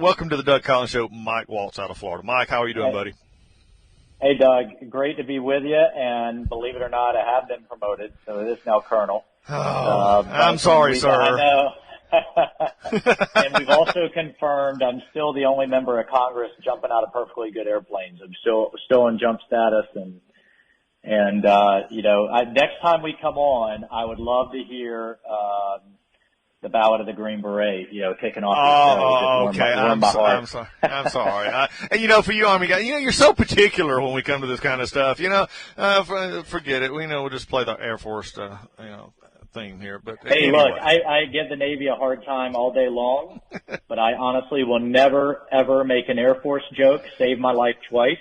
welcome to the Doug Collins Show, Mike Waltz out of Florida. Mike, how are you doing, buddy? Hey, Doug. Great to be with you, and believe it or not, I have been promoted, so it is now Colonel. I'm sorry, sir. I know. And we've also confirmed I'm still the only member of Congress jumping out of perfectly good airplanes. I'm still in jump status, and next time we come on, I would love to hear the Ballad of the Green Beret, kicking off the show. Okay. I'm sorry. And, for you Army guys, you're so particular when we come to this kind of stuff. Forget it. We'll just play the Air Force, theme here. But hey, anyway. Look, I give the Navy a hard time all day long, but I honestly will never, ever make an Air Force joke. Saved my life twice.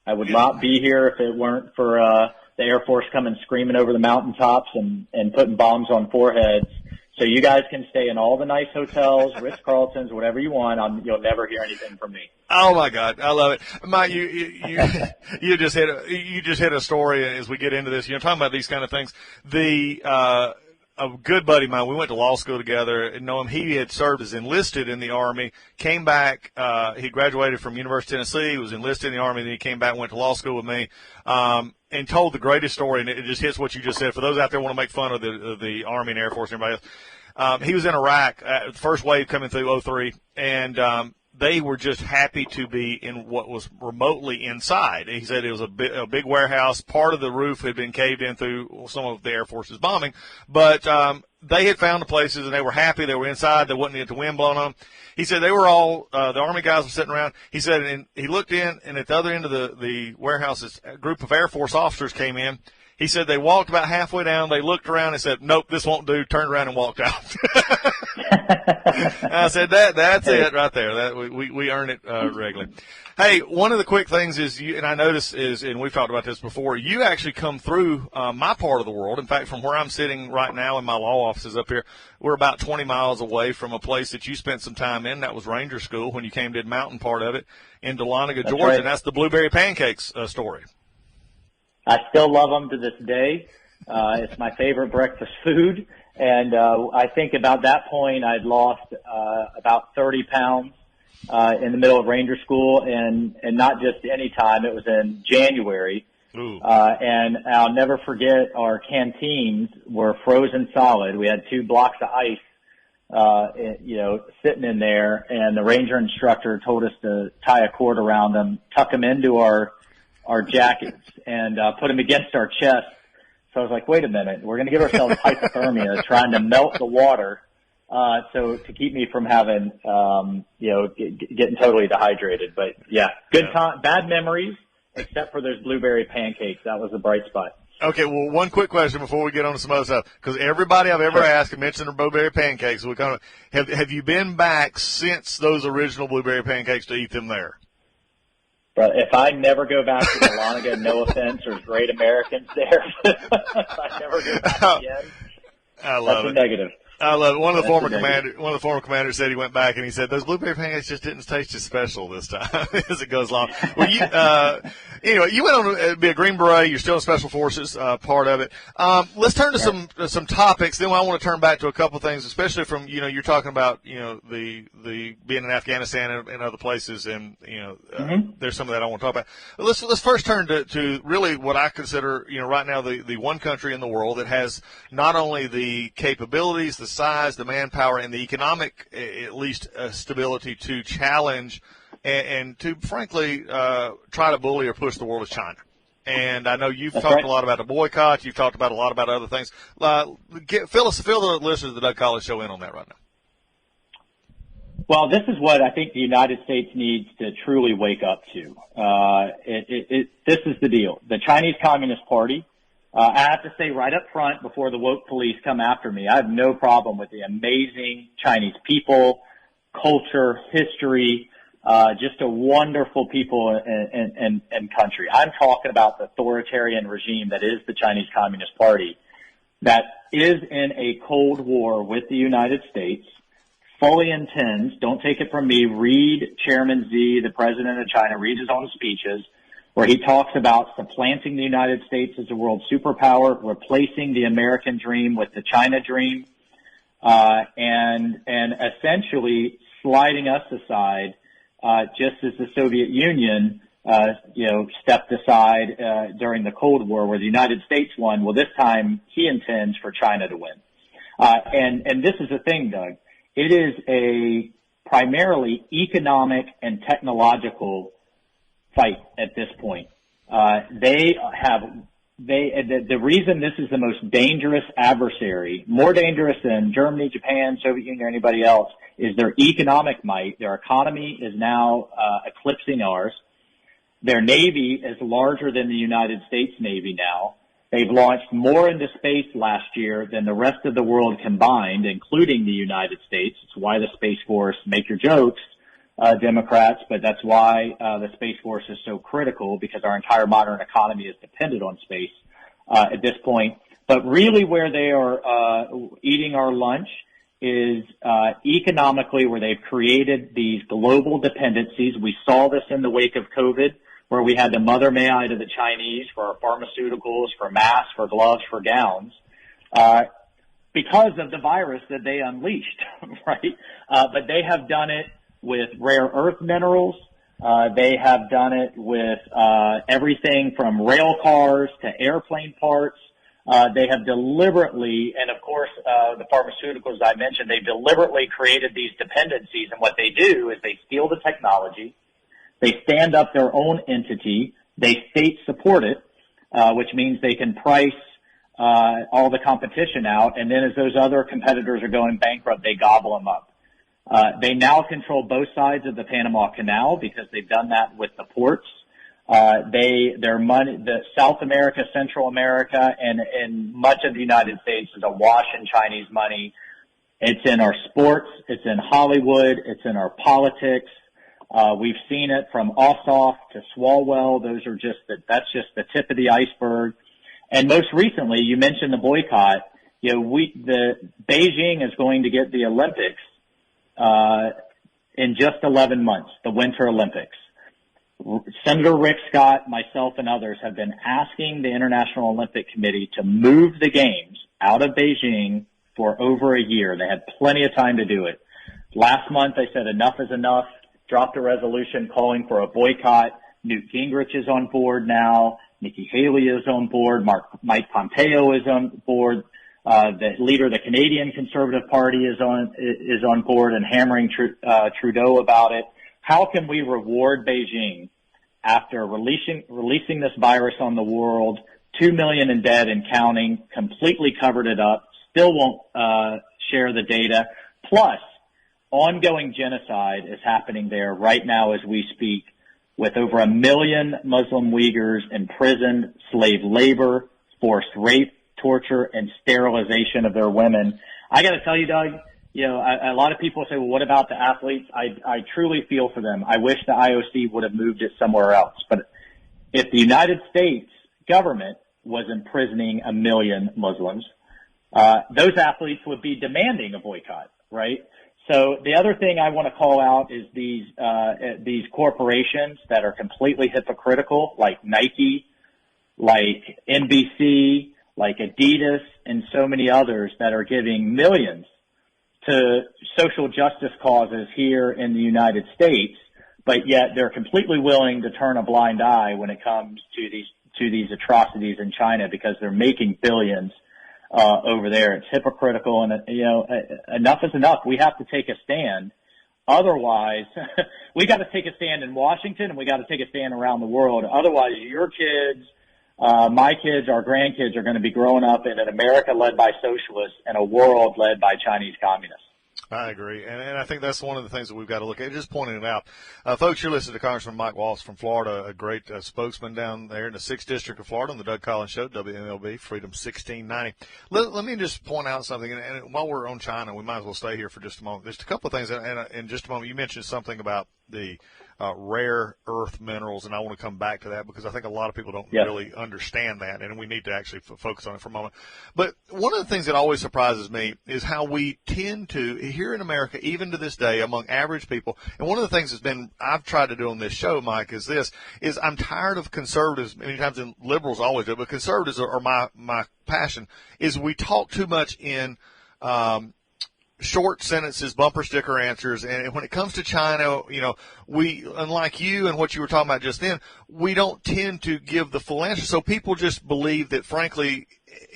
I would not be here if it weren't for the Air Force coming screaming over the mountaintops and putting bombs on foreheads. So you guys can stay in all the nice hotels, Ritz-Carltons, whatever you want. You'll never hear anything from me. Oh my God, I love it, Mike. You just hit a story as we get into this. Talking about these kind of things. A good buddy of mine, we went to law school together, and know him. He had served as enlisted in the Army, came back, he graduated from University of Tennessee, was enlisted in the Army, and then he came back and went to law school with me, and told the greatest story, and it just hits what you just said. For those out there who want to make fun of the Army and Air Force and everybody else, he was in Iraq, the first wave coming through 03, and they were just happy to be in what was remotely inside. He said it was a big warehouse. Part of the roof had been caved in through some of the Air Force's bombing, but they had found the places and they were happy. They were inside. They wasn't the wind blowing on them. He said they were all the Army guys were sitting around. He said, and he looked in, and at the other end of the warehouse, a group of Air Force officers came in. He said they walked about halfway down. They looked around and said, "Nope, this won't do." Turned around and walked out. I said that's it right there. That we earn it regularly. Hey, one of the quick things is and I notice and we've talked about this before. You actually come through my part of the world. In fact, from where I'm sitting right now in my law offices up here, we're about 20 miles away from a place that you spent some time in. That was Ranger School when you came to the mountain part of it in Dahlonega, Georgia, right. And that's the blueberry pancakes story. I still love them to this day. It's my favorite breakfast food. And I think about that point, I'd lost about 30 pounds in the middle of Ranger School, and not just any time. It was in January. And I'll never forget our canteens were frozen solid. We had 2 blocks of ice, sitting in there, and the Ranger instructor told us to tie a cord around them, tuck them into our jackets, and put them against our chest. So I was like, wait a minute, we're going to give ourselves hypothermia trying to melt the water, so to keep me from having, getting totally dehydrated. But yeah, bad memories, except for those blueberry pancakes. That was a bright spot. Okay, well, one quick question before we get on to some other stuff, because everybody I've ever asked mentioned the blueberry pancakes. So have you been back since those original blueberry pancakes to eat them there? But if I never go back to Dahlonega, no offense, there's great Americans there. If I never go back again, that's a negative. I love it. One of the former commanders said he went back and he said those blueberry pancakes just didn't taste as special this time as it goes along. Well, anyway, you went on to be a Green Beret. You're still in Special Forces, part of it. Let's turn to some topics. Then I want to turn back to a couple of things, especially from you're talking about the being in Afghanistan and other places, and there's some of that I want to talk about. But let's first turn to really what I consider right now the one country in the world that has not only the capabilities, the size, the manpower, and the economic, at least, stability to challenge and to, frankly, try to bully or push the world is China. And I know you've talked a lot about the boycott. You've talked about a lot about other things. Fill the listeners of the Doug Collins Show in on that right now. Well, this is what I think the United States needs to truly wake up to. This is the deal. The Chinese Communist Party, I have to say right up front before the woke police come after me, I have no problem with the amazing Chinese people, culture, history, just a wonderful people and country. I'm talking about the authoritarian regime that is the Chinese Communist Party that is in a Cold War with the United States, fully intends, don't take it from me, read Chairman Xi, the president of China, read his own speeches, where he talks about supplanting the United States as a world superpower, replacing the American dream with the China dream, and essentially sliding us aside just as the Soviet Union, stepped aside during the Cold War, where the United States won. Well, this time he intends for China to win. And this is the thing, Doug. It is a primarily economic and technological fight at this point. The reason this is the most dangerous adversary, more dangerous than Germany, Japan, Soviet Union, or anybody else, is their economic might. Their economy is now eclipsing ours. Their Navy is larger than the United States Navy now. They've launched more into space last year than the rest of the world combined, including the United States. It's why the Space Force, make your jokes, Democrats, but that's why the Space Force is so critical, because our entire modern economy is dependent on space at this point. But really where they are eating our lunch is economically, where they've created these global dependencies. We saw this in the wake of COVID, where we had to mother may I to the Chinese for our pharmaceuticals, for masks, for gloves, for gowns, because of the virus that they unleashed, right? But they have done it with rare earth minerals. They have done it with everything from rail cars to airplane parts. They have deliberately, and of course, the pharmaceuticals I mentioned, they deliberately created these dependencies. And what they do is they steal the technology. They stand up their own entity. They state support it, which means they can price all the competition out. And then as those other competitors are going bankrupt, they gobble them up. They now control both sides of the Panama Canal, because they've done that with the ports. Their money, the South America, Central America, and much of the United States is awash in Chinese money. It's in our sports. It's in Hollywood. It's in our politics. We've seen it from Ossoff to Swalwell. That's just the tip of the iceberg. And most recently, you mentioned the boycott. Beijing is going to get the Olympics in just 11 months, the Winter Olympics. Senator Rick Scott, myself, and others have been asking the International Olympic Committee to move the games out of Beijing for over a year. They had plenty of time to do it. Last month, they said enough is enough, dropped a resolution calling for a boycott. Newt Gingrich is on board now. Nikki Haley is on board. Mike Pompeo is on board. The leader of the Canadian Conservative Party is on board and hammering Trudeau about it. How can we reward Beijing after releasing this virus on the world, 2 million in debt and counting, completely covered it up, still won't share the data, plus ongoing genocide is happening there right now as we speak, with over 1 million Muslim Uyghurs imprisoned, slave labor, forced rape, torture, and sterilization of their women. I got to tell you, Doug, a lot of people say, well, what about the athletes? I truly feel for them. I wish the IOC would have moved it somewhere else. But if the United States government was imprisoning 1 million Muslims, those athletes would be demanding a boycott, right? So the other thing I want to call out is these corporations that are completely hypocritical, like Nike, like NBC, like Adidas, and so many others that are giving millions to social justice causes here in the United States, but yet they're completely willing to turn a blind eye when it comes to these atrocities in China, because they're making billions over there. It's hypocritical, and enough is enough. We have to take a stand. Otherwise, we got to take a stand in Washington, and we got to take a stand around the world. Otherwise, your kids, my kids, our grandkids are going to be growing up in an America led by socialists and a world led by Chinese communists. I agree, and I think that's one of the things that we've got to look at, just pointing it out. Folks, you're listening to Congressman Mike Waltz from Florida, a great spokesman down there in the 6th District of Florida on the Doug Collins Show, WMLB, Freedom 1690. Let me just point out something, and while we're on China, we might as well stay here for just a moment. There's a couple of things, and in just a moment, you mentioned something about the rare earth minerals, and I want to come back to that because I think a lot of people don't really understand that, and we need to actually focus on it for a moment. But one of the things that always surprises me is how we tend to, here in America, even to this day, among average people, and one of the things that's been, I've tried to do on this show, Mike, is I'm tired of conservatives, many times, and liberals always do, but conservatives are my passion, is we talk too much in short sentences, bumper sticker answers. And when it comes to China, we, unlike you and what you were talking about just then, we don't tend to give the full answer. So people just believe that, frankly,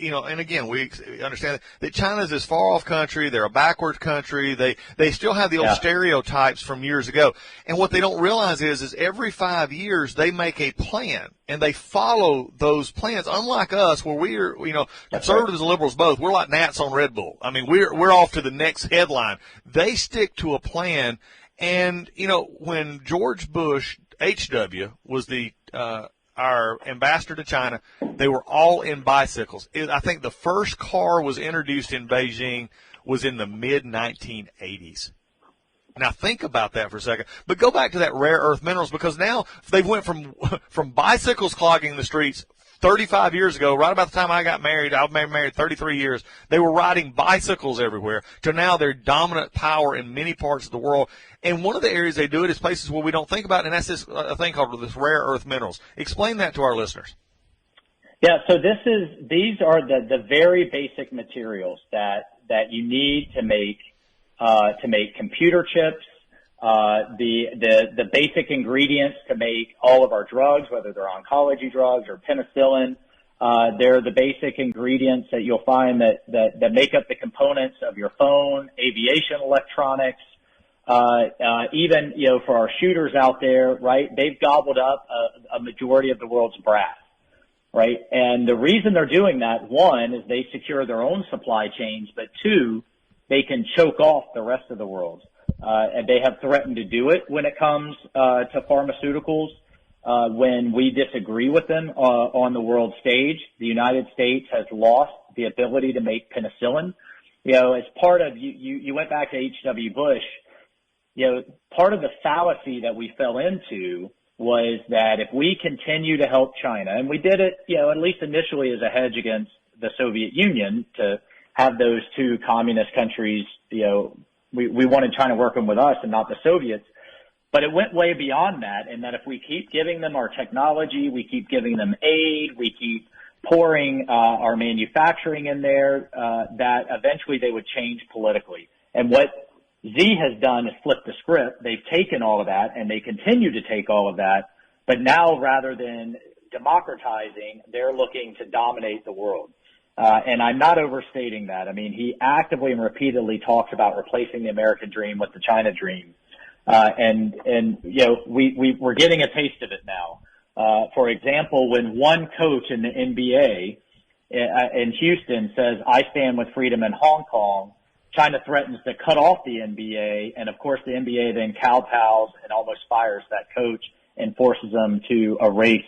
and again, we understand that China is this far off country. They're a backward country. They still have the old stereotypes from years ago. And what they don't realize is every 5 years they make a plan and they follow those plans. Unlike us, where we're, conservatives and liberals both, we're like gnats on Red Bull. I mean, we're off to the next headline. They stick to a plan. And, when George Bush, H.W., was our ambassador to China, they were all in bicycles. I think the first car was introduced in Beijing was in the mid-1980s. Now think about that for a second. But go back to that rare earth minerals, because now they went from bicycles clogging the streets 35 years ago, right about the time I got married. I've been married 33 years. They were riding bicycles everywhere to now they're dominant power in many parts of the world. And one of the areas they do it is places where we don't think about, and that's this thing called this rare earth minerals. Explain that to our listeners. Yeah, so these are the very basic materials that you need to make computer chips, the basic ingredients to make all of our drugs, whether they're oncology drugs or penicillin. They're the basic ingredients that you'll find that make up the components of your phone, aviation electronics, even, for our shooters out there, right? They've gobbled up a majority of the world's brass, right? And the reason they're doing that, one, is they secure their own supply chains, but two, they can choke off the rest of the world. And they have threatened to do it when it comes to pharmaceuticals. When we disagree with them on the world stage, the United States has lost the ability to make penicillin. As part of you went back to H.W. Bush. Part of the fallacy that we fell into was that if we continue to help China, and we did it, at least initially as a hedge against the Soviet Union to have those two communist countries, we wanted China working with us and not the Soviets. But it went way beyond that, and that if we keep giving them our technology, we keep giving them aid, we keep pouring our manufacturing in there, that eventually they would change politically. And what Z has done is flip the script. They've taken all of that, and they continue to take all of that. But now, rather than democratizing, they're looking to dominate the world. And I'm not overstating that. I mean, he actively and repeatedly talks about replacing the American dream with the China dream. We're getting a taste of it now. For example, when one coach in the NBA in Houston says, "I stand with freedom in Hong Kong," China threatens to cut off the NBA. And of course, the NBA then kowtows and almost fires that coach and forces them to erase,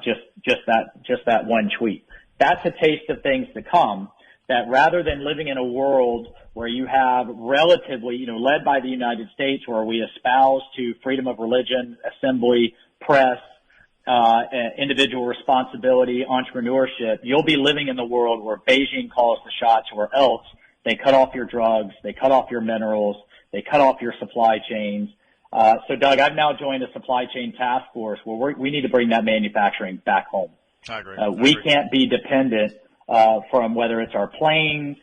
just that one tweet. That's a taste of things to come, that rather than living in a world where you have relatively, led by the United States, where we espouse to freedom of religion, assembly, press, individual responsibility, entrepreneurship, you'll be living in the world where Beijing calls the shots, or else they cut off your drugs, they cut off your minerals, they cut off your supply chains. So, Doug, I've now joined a supply chain task force where we need to bring that manufacturing back home. I agree. We can't be dependent from whether it's our planes.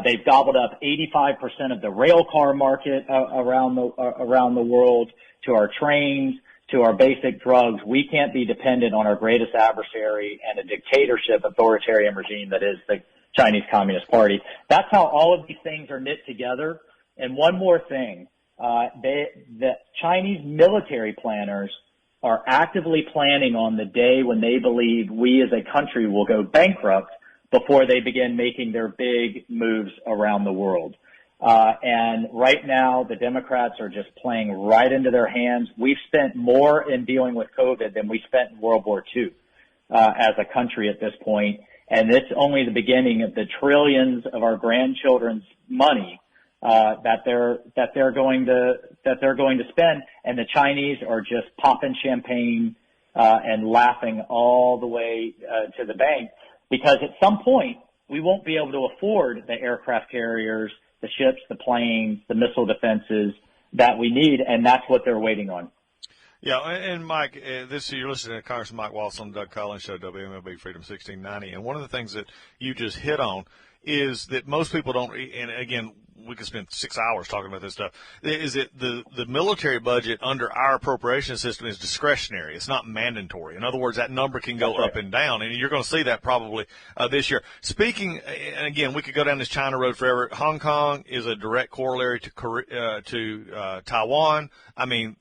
They've gobbled up 85% of the rail car market around the world, to our trains, to our basic drugs. We can't be dependent on our greatest adversary and a dictatorship, authoritarian regime that is the Chinese Communist Party. That's how all of these things are knit together. And one more thing, the Chinese military planners are actively planning on the day when they believe we as a country will go bankrupt before they begin making their big moves around the world. And right now, the Democrats are just playing right into their hands. We've spent more in dealing with COVID than we spent in World War II as a country at this point. And it's only the beginning of the trillions of our grandchildren's money that they're going to spend, and the Chinese are just popping champagne and laughing all the way to the bank, because at some point we won't be able to afford the aircraft carriers, the ships, the planes, the missile defenses that we need, and that's what they're waiting on. Yeah, and Mike, you're listening to Congressman Mike Waltz on the Doug Collins Show, WMLB Freedom 1690, and one of the things that you just hit on is that most people don't, and again, we could spend 6 hours talking about this stuff, is that the military budget under our appropriation system is discretionary. It's not mandatory. In other words, that number can go up and down, and you're going to see that probably this year. Speaking, and again, we could go down this China road forever. Hong Kong is a direct corollary to Taiwan. I mean,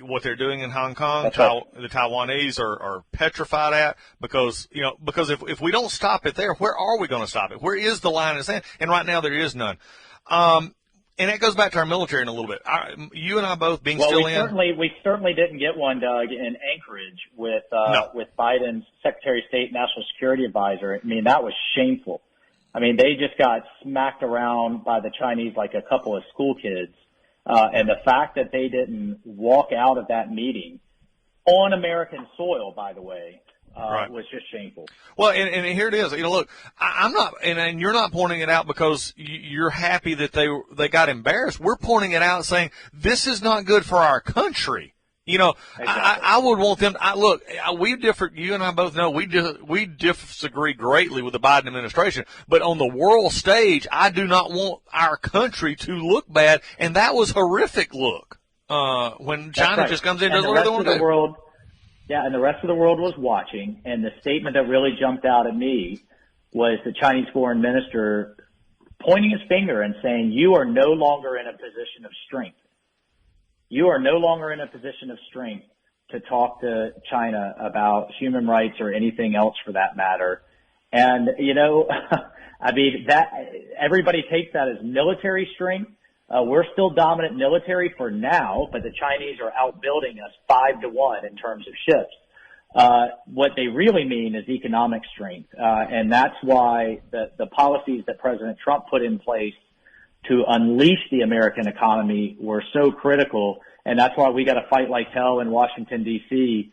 what they're doing in Hong Kong, the Taiwanese are petrified at, because if we don't stop it there, where are we going to stop it? Where is the line in the sand? And right now there is none. And that goes back to our military in a little bit. You and I both being still in. We certainly didn't get one, Doug, in Anchorage with Biden's Secretary of State National Security Advisor. I mean, that was shameful. I mean, they just got smacked around by the Chinese like a couple of school kids. And the fact that they didn't walk out of that meeting on American soil, by the way, was just shameful. Well, and here it is. Look, I'm not, and you're not pointing it out because you're happy that they got embarrassed. We're pointing it out saying this is not good for our country. Exactly. I would want them. Look, we differ. You and I both know we disagree greatly with the Biden administration. But on the world stage, I do not want our country to look bad, and that was horrific. Look, when China just comes in and does what they want to do. Yeah, and the rest of the world was watching, and the statement that really jumped out at me was the Chinese foreign minister pointing his finger and saying, "You are no longer in a position of strength. You are no longer in a position of strength to talk to China about human rights or anything else for that matter." And, I mean, that everybody takes that as military strength. We're still dominant military for now, but the Chinese are outbuilding us 5-1 in terms of ships. What they really mean is economic strength. And that's why the policies that President Trump put in place to unleash the American economy were so critical. And that's why we got to fight like hell in Washington, D.C.,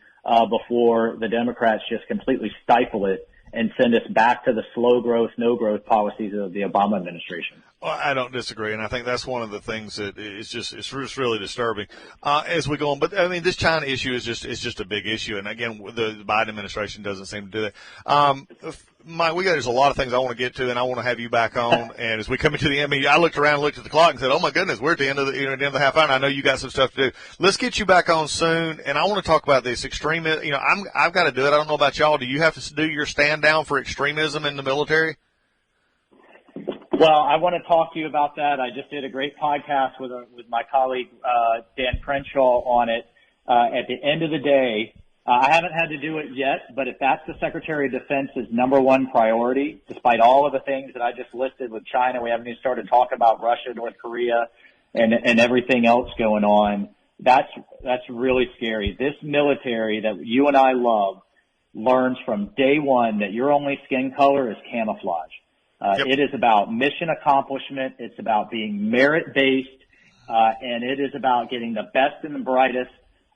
before the Democrats just completely stifle it and send us back to the slow growth, no growth policies of the Obama administration. Well, I don't disagree, and I think that's one of the things that it's just really disturbing as we go on. But I mean, this China issue is just a big issue, and again, the Biden administration doesn't seem to do that. Mike, there's a lot of things I want to get to, and I want to have you back on. And as we come into the end, I looked around, looked at the clock, and said, "Oh my goodness, we're at the end of the half hour." And I know you got some stuff to do. Let's get you back on soon, and I want to talk about this extremism. I've got to do it. I don't know about y'all. Do you have to do your stand down for extremism in the military? Well, I want to talk to you about that. I just did a great podcast with my colleague Dan Crenshaw on it. At the end of the day, I haven't had to do it yet, but if that's the Secretary of Defense's number one priority, despite all of the things that I just listed with China, we haven't even started talking about Russia, North Korea, and everything else going on. That's really scary. This military that you and I love learns from day one that your only skin color is camouflage. Yep. It is about mission accomplishment. It's about being merit-based, and it is about getting the best and the brightest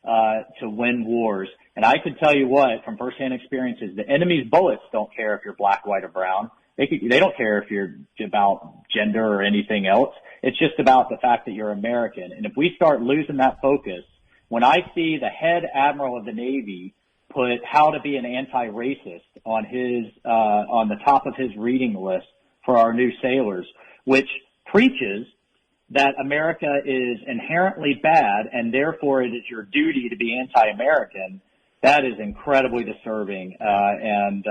to win wars. And I can tell you what, from firsthand experiences, the enemy's bullets don't care if you're black, white, or brown. They don't care if you're about gender or anything else. It's just about the fact that you're American. And if we start losing that focus, when I see the head admiral of the Navy put how to be an anti-racist on on the top of his reading list for our new sailors, which preaches that America is inherently bad and therefore it is your duty to be anti-American, that is incredibly disturbing. And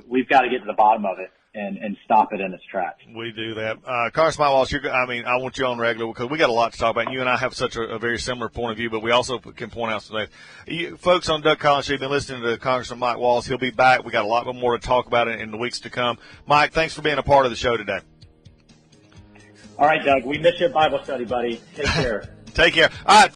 we've got to get to the bottom of it and stop it in its tracks. We do that. Congressman Waltz, I want you on regular because we got a lot to talk about. And you and I have such a very similar point of view, but we also can point out some things. Folks on Doug Collins, you've been listening to Congressman Mike Waltz. He'll be back. We got a lot more to talk about in the weeks to come. Mike, thanks for being a part of the show today. All right, Doug. We miss your Bible study, buddy. Take care. Take care. All right.